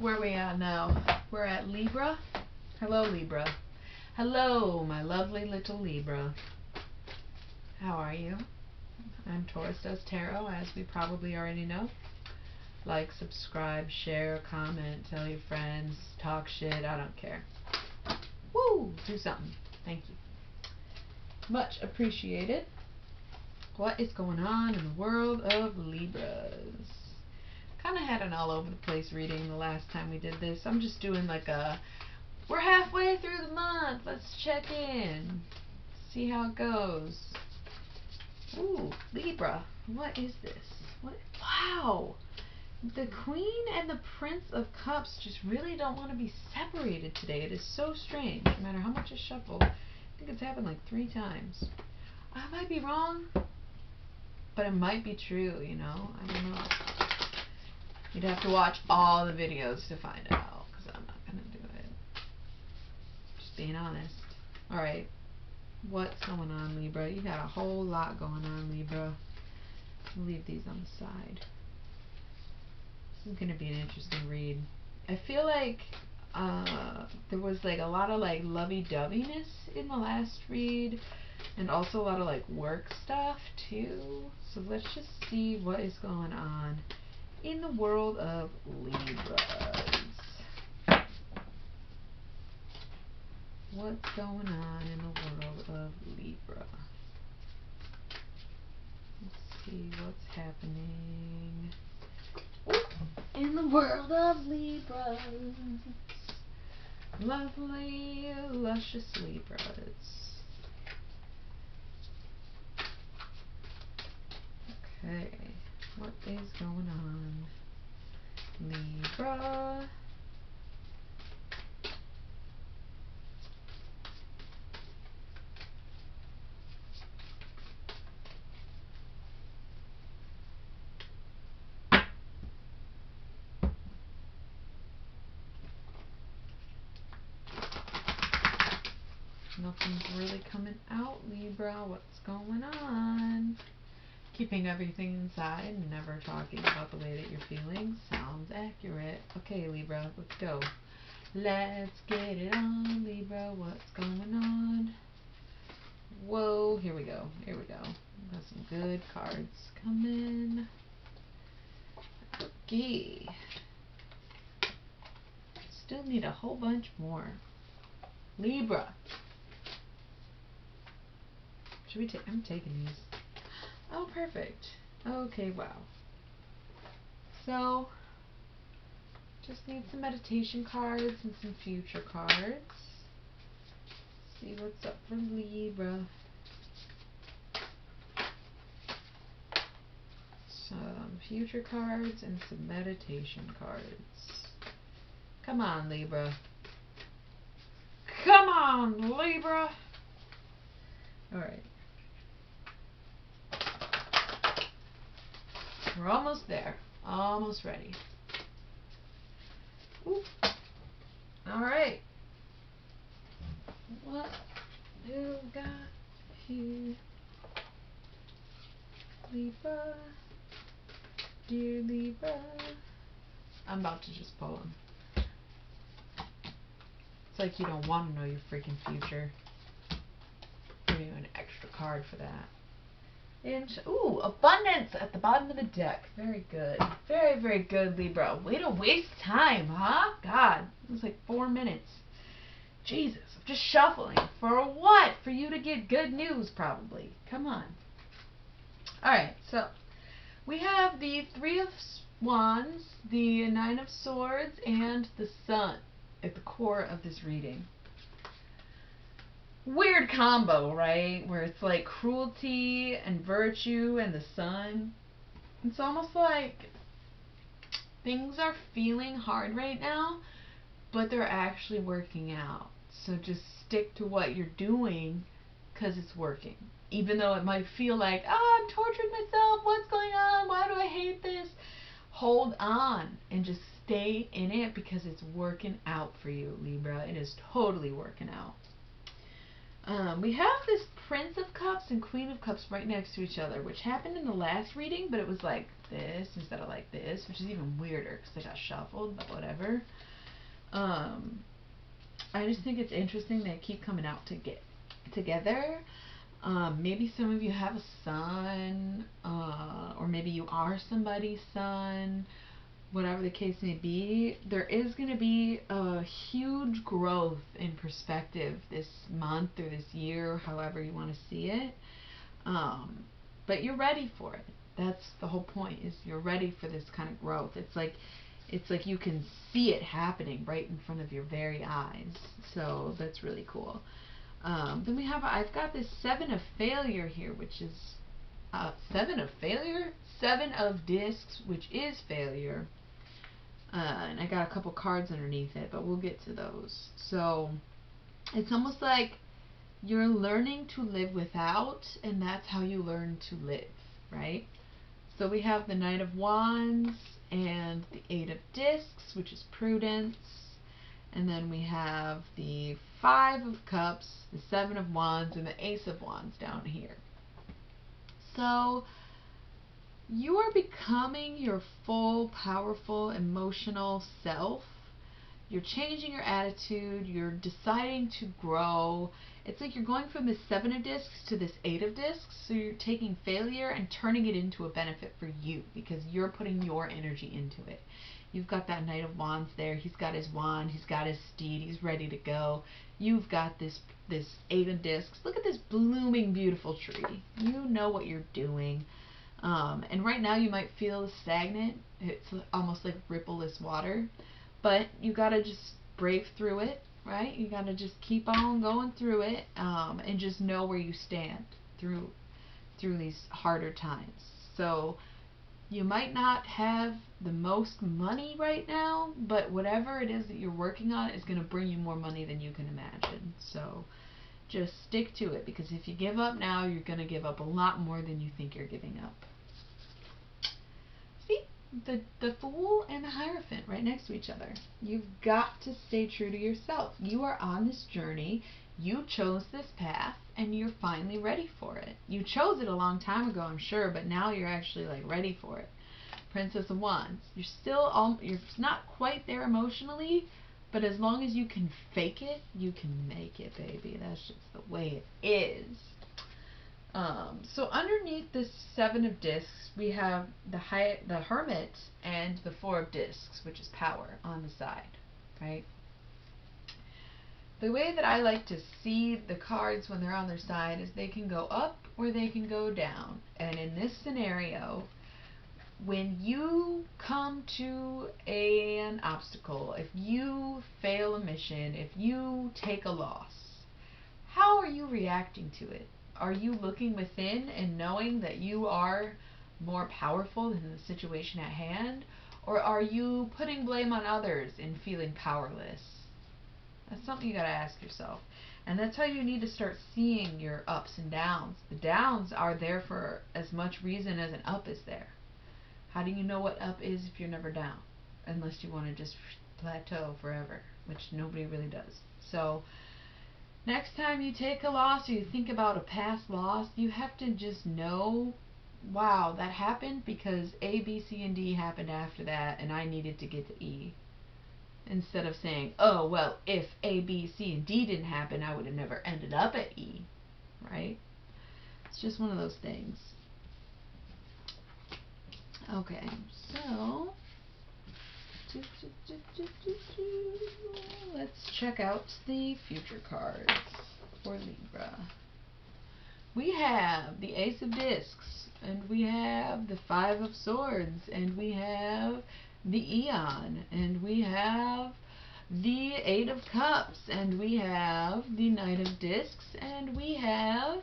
Where are we at now? We're at Libra. Hello, Libra. Hello, my lovely little Libra. How are you? I'm Taurus Does Tarot, as we probably already know. Like, subscribe, share, comment, tell your friends, talk shit, I don't care. Woo! Do something. Thank you. Much appreciated. What is going on in the world of Libras? Kind of had an all over the place reading the last time we did this. I'm just doing like a, we're halfway through the month, let's check in, see how it goes. Ooh, Libra, what is this? What? Wow! The Queen and the Prince of Cups just really don't want to be separated today. It is so strange. No matter how much I shuffle, I think it's happened like 3 times. I might be wrong, but it might be true, you know? I don't know. You'd have to watch all the videos to find out, because I'm not going to do it. Just being honest. Alright. What's going on, Libra? You got a whole lot going on, Libra. I'll leave these on the side. This is going to be an interesting read. I feel like there was like a lot of like lovey-doveyness in the last read, and also a lot of like work stuff too. So let's just see what is going on in the world of Libras. What's going on in the world of Libra? Let's see what's happening in the world of Libra. Lovely, luscious Libras. Okay, what is going on, Libra? Nothing's really coming out, Libra. What's going on? Keeping everything inside and never talking about the way that you're feeling sounds accurate. Okay, Libra, let's go. Let's get it on, Libra. What's going on? Whoa, here we go. Here we go. Got some good cards coming. Okay. Still need a whole bunch more. Libra. Should we take? I'm taking these. Oh, perfect. Okay, wow. So, just need some meditation cards and some future cards. See what's up for Libra. Some future cards and some meditation cards. Come on, Libra. Come on, Libra. Alright. We're almost there. Almost ready. Alright. What do we got here? Libra. Dear Libra. I'm about to just pull them. It's like you don't want to know your freaking future. Give you an extra card for that. Ooh, abundance at the bottom of the deck. Very good. Very, very good, Libra. Way to waste time, huh? God, it was like 4 minutes. Jesus, I'm just shuffling. For what? For you to get good news, probably. Come on. Alright, so we have the 3 of Wands, the 9 of Swords, and the Sun at the core of this reading. Weird combo, right? Where it's like cruelty and virtue and the Sun. It's almost like things are feeling hard right now, but they're actually working out. So just stick to what you're doing because it's working. Even though it might feel like, oh, I'm torturing myself. What's going on? Why do I hate this? Hold on and just stay in it because it's working out for you, Libra. It is totally working out. We have this Prince of Cups and Queen of Cups right next to each other, which happened in the last reading, but it was like this instead of like this, which is even weirder because they got shuffled, but whatever. I just think it's interesting they keep coming out to get together. Maybe some of you have a son, or maybe you are somebody's son. Whatever the case may be, there is going to be a huge growth in perspective this month or this year, however you want to see it. But you're ready for it. That's the whole point, is you're ready for this kind of growth. It's like you can see it happening right in front of your very eyes. So that's really cool. Then we have, I've got this 7 of failure here, which is 7 of failure? 7 of discs, which is failure. And I got a couple cards underneath it, but we'll get to those. So it's almost like you're learning to live without, and that's how you learn to live, right? So we have the Knight of Wands and the 8 of Discs, which is prudence. And then we have the 5 of Cups, the 7 of Wands, and the Ace of Wands down here. So you are becoming your full, powerful, emotional self. You're changing your attitude. You're deciding to grow. It's like you're going from this 7 of discs to this 8 of discs. So you're taking failure and turning it into a benefit for you because you're putting your energy into it. You've got that Knight of Wands there. He's got his wand. He's got his steed. He's ready to go. You've got this 8 of discs. Look at this blooming, beautiful tree. You know what you're doing. And right now you might feel stagnant. It's almost like rippleless water. But you gotta just brave through it, right? You gotta just keep on going through it, and just know where you stand through these harder times. So you might not have the most money right now, but whatever it is that you're working on is going to bring you more money than you can imagine. So just stick to it, because if you give up now, you're going to give up a lot more than you think you're giving up. See? The Fool and the Hierophant right next to each other. You've got to stay true to yourself. You are on this journey. You chose this path, and you're finally ready for it. You chose it a long time ago, I'm sure, but now you're actually like ready for it. Princess of Wands. You're not quite there emotionally, but as long as you can fake it, you can make it, baby. That's just the way it is. So underneath this 7 of discs, we have the Hermit and the 4 of discs, which is power on the side, right? The way that I like to see the cards when they're on their side is they can go up or they can go down. And in this scenario, when you come to an obstacle, if you fail a mission, if you take a loss, how are you reacting to it? Are you looking within and knowing that you are more powerful than the situation at hand? Or are you putting blame on others and feeling powerless? That's something you got to ask yourself. And that's how you need to start seeing your ups and downs. The downs are there for as much reason as an up is there. How do you know what up is if you're never down? Unless you want to just plateau forever, which nobody really does. So next time you take a loss or you think about a past loss, you have to just know, wow, that happened because A, B, C, and D happened after that, and I needed to get to E. Instead of saying, oh, well, if A, B, C, and D didn't happen, I would have never ended up at E, right? It's just one of those things. Okay, so let's check out the future cards for Libra. We have the Ace of Discs, and we have the 5 of Swords, and we have the Eon, and we have the 8 of Cups, and we have the Knight of Discs, and we have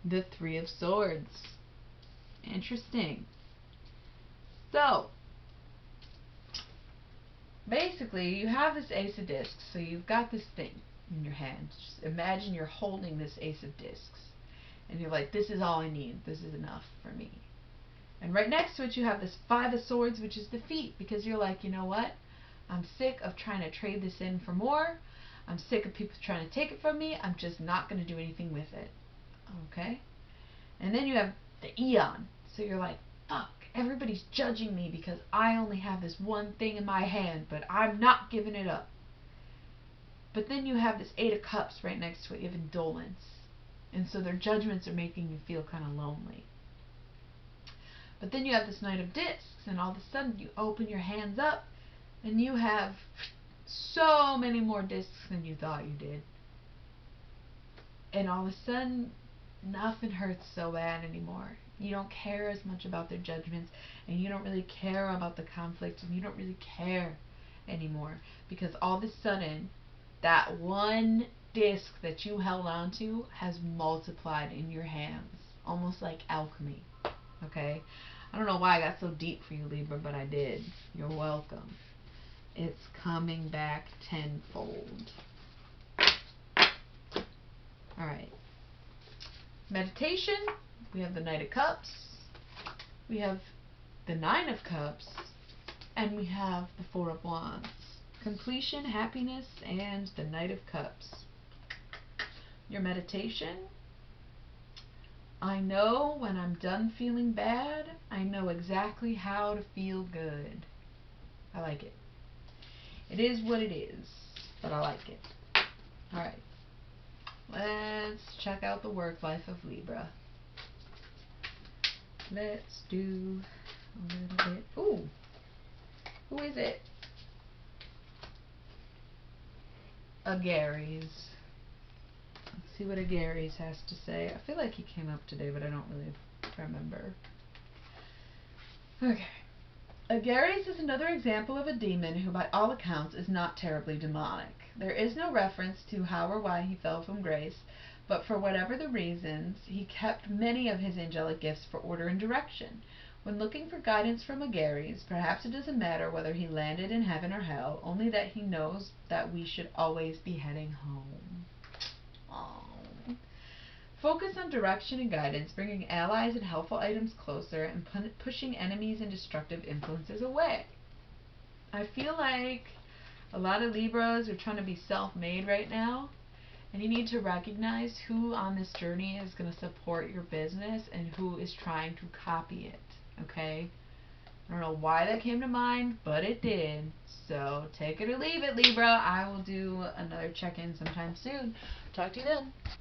the 3 of Swords. Interesting. So, basically, you have this Ace of Discs, so you've got this thing in your hand. Just imagine you're holding this Ace of Discs, and you're like, this is all I need. This is enough for me. And right next to it, you have this 5 of Swords, which is defeat, because you're like, you know what? I'm sick of trying to trade this in for more. I'm sick of people trying to take it from me. I'm just not going to do anything with it. Okay? And then you have the Eon. So you're like, fuck, everybody's judging me because I only have this one thing in my hand, but I'm not giving it up. But then you have this Eight of Cups right next to it. You have indolence. And so their judgments are making you feel kind of lonely. But then you have this Knight of Discs, and all of a sudden you open your hands up, and you have so many more discs than you thought you did. And all of a sudden, nothing hurts so bad anymore. You don't care as much about their judgments, and you don't really care about the conflict, and you don't really care anymore. Because all of a sudden, that one disc that you held on to has multiplied in your hands. Almost like alchemy. Okay? I don't know why I got so deep for you, Libra, but I did. You're welcome. It's coming back tenfold. Alright. Meditation. We have the Knight of Cups. We have the Nine of Cups. And we have the Four of Wands. Completion, happiness, and the Knight of Cups. Your meditation. I know when I'm done feeling bad, I know exactly how to feel good. I like it. It is what it is, but I like it. Alright. Let's check out the work life of Libra. Let's do a little bit. Ooh. Who is it? Agares. Let's see what Agares has to say. I feel like he came up today, but I don't really remember. Okay. Agares is another example of a demon who by all accounts is not terribly demonic. There is no reference to how or why he fell from grace, but for whatever the reasons, he kept many of his angelic gifts for order and direction. When looking for guidance from Agares, perhaps it doesn't matter whether he landed in heaven or hell, only that he knows that we should always be heading home. Aww. Focus on direction and guidance, bringing allies and helpful items closer, and pushing enemies and destructive influences away. I feel like a lot of Libras are trying to be self-made right now, and you need to recognize who on this journey is going to support your business and who is trying to copy it, okay? I don't know why that came to mind, but it did. So take it or leave it, Libra. I will do another check-in sometime soon. Talk to you then.